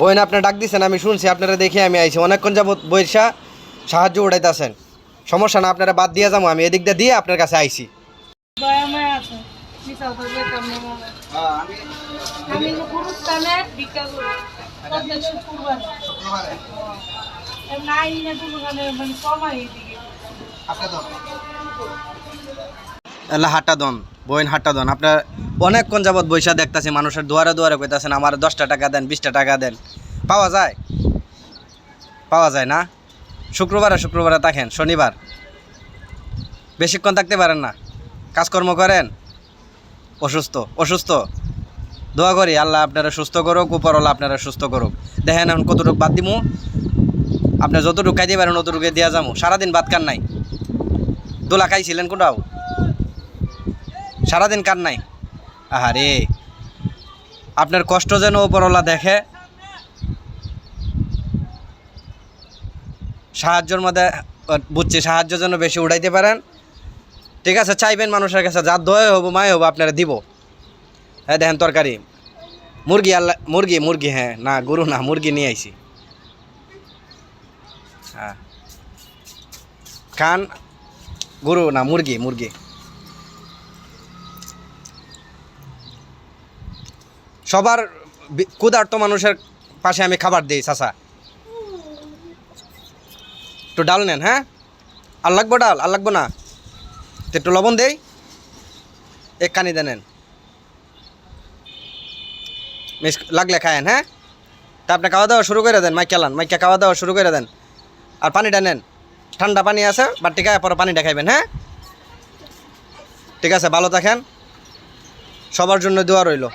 বইন আপনি ডাক দিছেন, আমি শুনছি, আপনারা দেখে আমি আইছি। অনেকক্ষণ যাবত বইসা সাহায্য উঠাইতেছেন। সমস্যা না, আপনারা বাদ দিয়ে যাবো, আমি এদিক দিয়ে আপনার কাছে আইছি। হাট্টা দন বইন, হাট্টা দন। আপনার অনেকক্ষণ যাবত বৈশা দেখতেছি, মানুষের দুয়ারে দুয়ারে কইতাছেন আমার 10টা টাকা দেন, 20টা টাকা দেন। পাওয়া যায়? পাওয়া যায় না? শুক্রবারে থাকেন, শনিবার বেশিক্ষণ থাকতে পারেন না, কাজকর্ম করেন, অসুস্থ। দোয়া করি আল্লাহ আপনারা সুস্থ করুক, উপরওয়ালা আপনারা সুস্থ করুক। দেখেন এখন কতটুকু বাদ দিমু, আপনার যতটুকু খাইতে পারেন অতটুকু দিয়া যাবো। সারাদিন ভাত কান নাই, দোলা খাইছিলেন কোনটাও? সারাদিন কান নাই। আহারে, আপনার কষ্ট যেন উপরওয়ালা দেখে, সাহায্যের মধ্যে বুঝছি, সাহায্য যেন বেশি উঠাইতে পারেন। ঠিক আছে, চাইবেন মানুষের কাছে, যার দয়ে হবো মায় হবো আপনারা দিব। হ্যাঁ দেখেন তরকারি, মুরগি, হ্যাঁ না গরু না, মুরগি নিয়ে আইছি। হ্যাঁ খান, গরু না, মুরগি। সবার ক্ষুধার্ত মানুষের পাশে আমি খাবার দিই চাচা। একটু ডাল নেন, হ্যাঁ? আর লাগবো ডাল? আর লাগবো না? একটু লবণ দেই, এক কানি দেন, মিস লাগলে খায়েন, হ্যাঁ? তা আপনি খাওয়া দাওয়া শুরু করে দেন, মাইকা খাওয়া দাওয়া শুরু করে দেন। আর পানিটা নেন, ঠান্ডা পানি আছে, বাটি খায় পরে পানিটা খাইবেন, হ্যাঁ? ঠিক আছে, ভালো থাকেন, সবার জন্য দোয়া রইল।